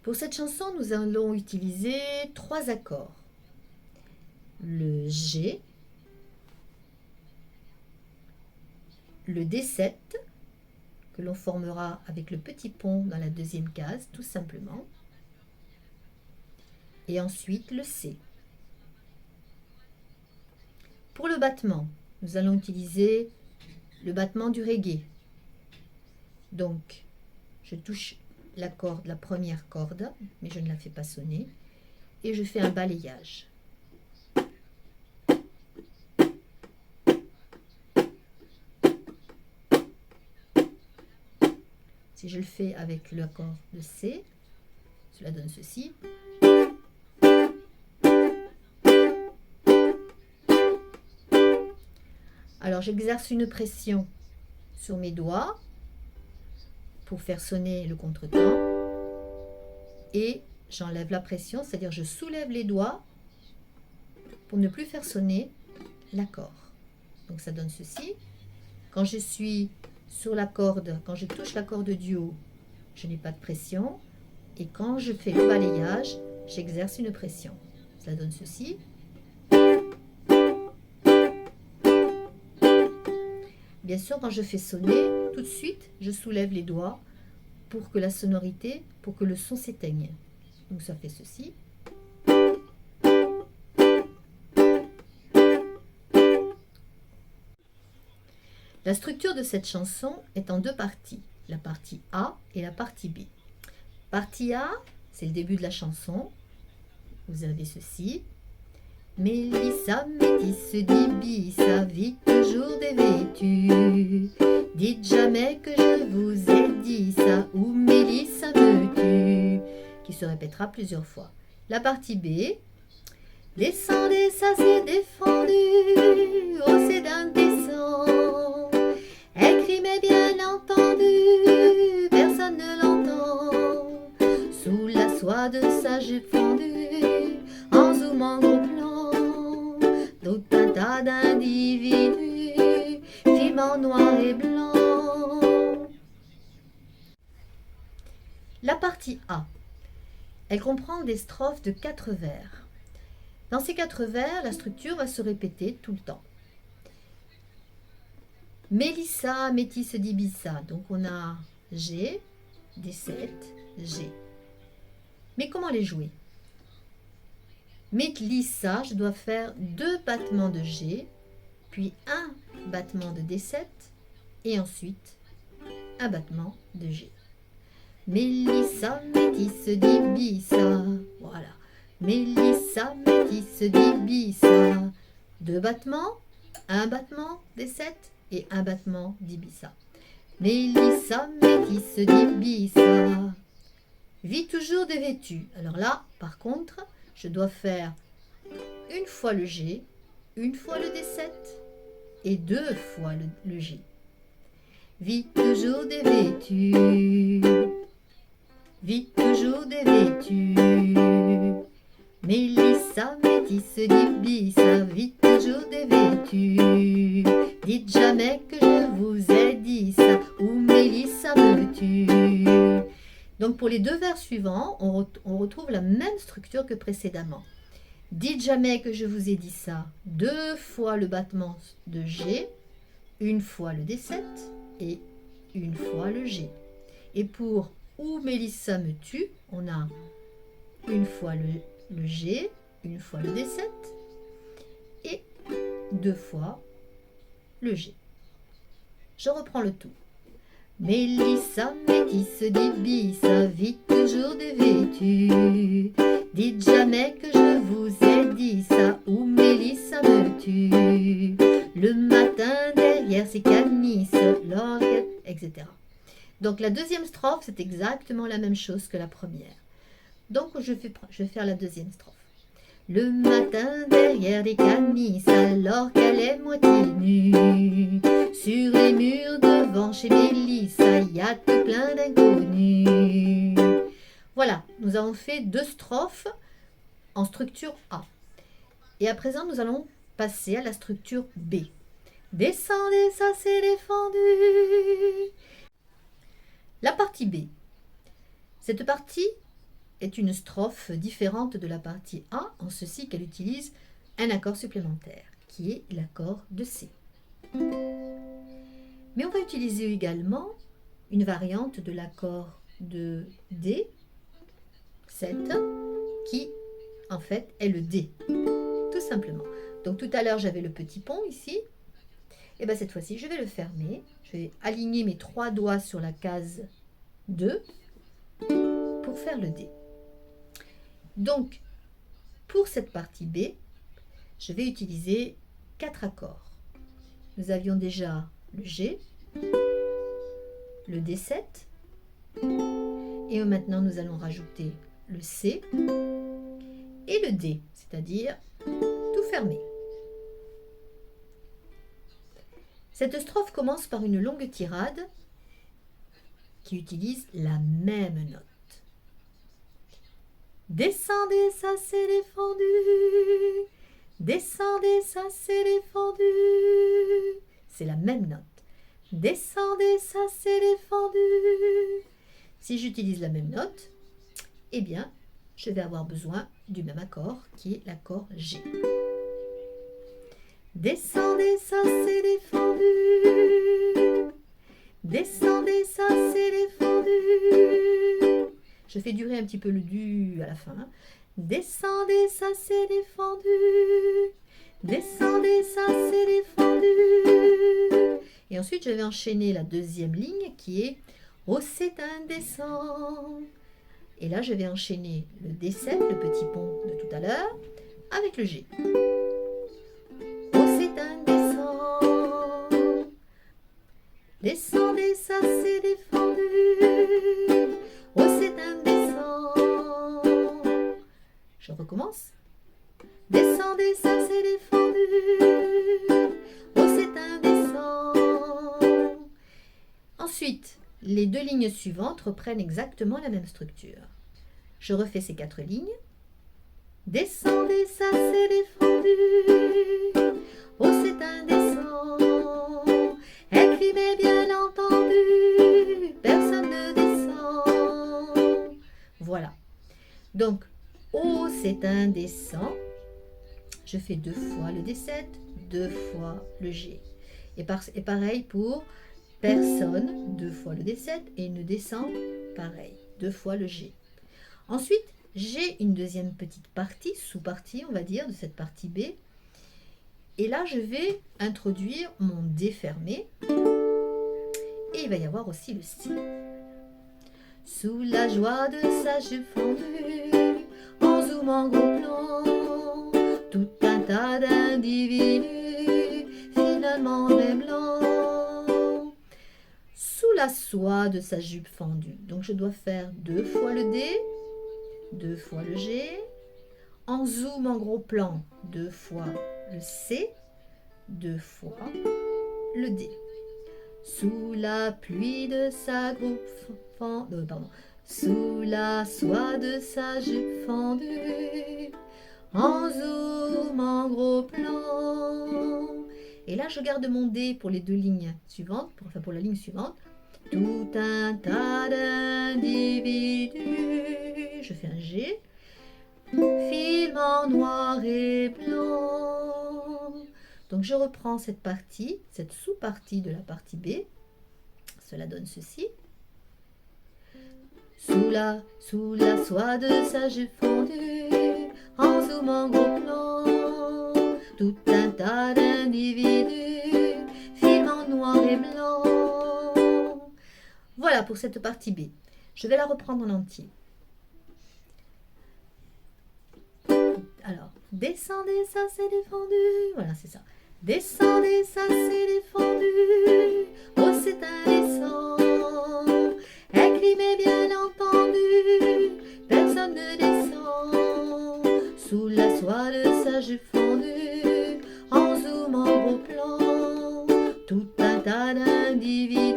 Pour cette chanson, nous allons utiliser 3 accords. Le G, le D7, que l'on formera avec le petit pont dans la deuxième case, tout simplement, et ensuite le C. Pour le battement, nous allons utiliser le battement du reggae. Donc, je touche la première corde, mais je ne la fais pas sonner, et je fais un balayage. Si je le fais avec l'accord de C, cela donne ceci. Alors j'exerce une pression sur mes doigts pour faire sonner le contretemps et j'enlève la pression, c'est-à-dire je soulève les doigts pour ne plus faire sonner l'accord. Donc ça donne ceci. Quand je suis sur la corde, quand je touche la corde du haut, je n'ai pas de pression. Et quand je fais le balayage, j'exerce une pression. Ça donne ceci. Bien sûr, quand je fais sonner, tout de suite, je soulève les doigts pour que la sonorité, pour que le son s'éteigne. Donc ça fait ceci. La structure de cette chanson est en 2 parties, la partie A et la partie B. Partie A, c'est le début de la chanson. Vous avez ceci. Mélissa, métisse, d'Ibissa, vit toujours dévêtue. Dites jamais que je vous ai dit ça, ou Mélissa me tue, qui se répétera plusieurs fois. La partie B. Descendez, ça c'est défendu, oh c'est indécent. Écrit mais bien entendu, personne ne l'entend. Sous la soie de sa jupe fendue, en zoomant gros plan, tout un tas d'individus, filment en noir et blanc. La partie A. Elle comprend des strophes de 4 vers. Dans ces 4 vers, la structure va se répéter tout le temps. Mélissa, métisse d'Ibissa. Donc on a G, D7, G. Mais comment les jouer? Mélissa, je dois faire 2 battements de G, puis un battement de D7, et ensuite un battement de G. Mélissa, métisse d'Ibissa. Voilà. Mélissa, métisse d'Ibissa. 2 battements, un battement D7 et un battement d'Ibissa. Mélissa, métisse d'Ibissa. Vit toujours dévêtue. Alors là, par contre, je dois faire une fois le G, une fois le D7 et 2 fois le G. Vit toujours dévêtue. Vit toujours dévêtue. Mélissa, métisse d'Ibissa, vit toujours dévêtue. Dites jamais que je vous ai dit ça, ou Mélissa me tue. Donc pour les 2 vers suivants, on retrouve la même structure que précédemment. Dites jamais que je vous ai dit ça, 2 fois le battement de G, une fois le D7 et une fois le G. Et pour ou Mélissa me tue, on a une fois le G, une fois le D7 et 2 fois le G. Je reprends le tout. Mélissa, métisse d'Ibissa, vit toujours dévêtue. Dites jamais que je vous ai dit ça, ou Mélissa me tue. Le matin derrière ses canisses, l'orgue, etc. Donc la deuxième strophe, c'est exactement la même chose que la première. Donc je vais faire la deuxième strophe. Le matin derrière les canisses, alors qu'elle est moitié nue, sur les murs devant chez Mélissa, il y a tout plein d'inconnus. Voilà, nous avons fait 2 strophes en structure A. Et à présent, nous allons passer à la structure B. Descendez, ça c'est défendu. La partie B. Cette partie est une strophe différente de la partie A, en ceci qu'elle utilise un accord supplémentaire, qui est l'accord de C. Mais on va utiliser également une variante de l'accord de D, 7, qui en fait est le D, tout simplement. Donc tout à l'heure j'avais le petit pont ici, et bien cette fois-ci je vais le fermer, je vais aligner mes 3 doigts sur la case 2 pour faire le D. Donc pour cette partie B, je vais utiliser 4 accords. Nous avions déjà le G, le D7, et maintenant nous allons rajouter le C et le D, c'est-à-dire tout fermer. Cette strophe commence par une longue tirade qui utilise la même note. Descendez, ça c'est défendu. Descendez, ça c'est défendu. C'est la même note. Descendez, ça c'est défendu. Si j'utilise la même note, eh bien, je vais avoir besoin du même accord qui est l'accord G. Descendez, ça c'est défendu. Descendez, ça c'est défendu. Je fais durer un petit peu le du à la fin. Descendez, ça c'est défendu. Descendez, ça c'est défendu. Et ensuite, je vais enchaîner la deuxième ligne qui est oh, c'est indécent. Et là, je vais enchaîner le D7, le petit pont de tout à l'heure, avec le G. Oh, c'est indécent. Descendez, ça c'est défendu. Oh, c'est indécent. Je recommence. Descendez, ça c'est défendu. Oh, c'est indécent. Ensuite, les 2 lignes suivantes reprennent exactement la même structure. Je refais ces 4 lignes. Descendez, ça c'est défendu. Oh, c'est indécent. Écrivez bien entendu. Personne ne descend. Voilà. Donc, oh, c'est indécent. Je fais 2 fois le D7, 2 fois le G. Et pareil pour personne, 2 fois le D7 et ne descend, pareil, 2 fois le G. Ensuite, j'ai une deuxième petite partie, sous-partie, on va dire, de cette partie B. Et là, je vais introduire mon D fermé. Et il va y avoir aussi le C. Sous la joie de sa jupe fendue, en zoomant gros plan, tout un tas d'individus, finalement des blancs. Sous la soie de sa jupe fendue. Donc je dois faire 2 fois le D, 2 fois le G, en zoom en gros plan, 2 fois le C, 2 fois le D. Sous la pluie de sa sous la soie de sa jupe fendue, en zoom en gros plan. Et là, je garde mon D pour les 2 lignes suivantes, pour la ligne suivante. Tout un tas d'individus. Je fais un G. Film en noir et blanc. Donc, je reprends cette partie, cette sous-partie de la partie B. Cela donne ceci. Sous la soie de sa jupe fendue, en zoom en gros plan, tout un tas d'individus, film en noir et blanc. Voilà pour cette partie B. Je vais la reprendre en entier. Alors, descendez, ça c'est défendu. Voilà, c'est ça. Descendez, ça c'est défendu. Oh, c'est indécent. Écrivez bien entendu. Personne ne descend. Sous la soie de sa jupe fendue, en zoom en gros plan, tout un tas d'individus.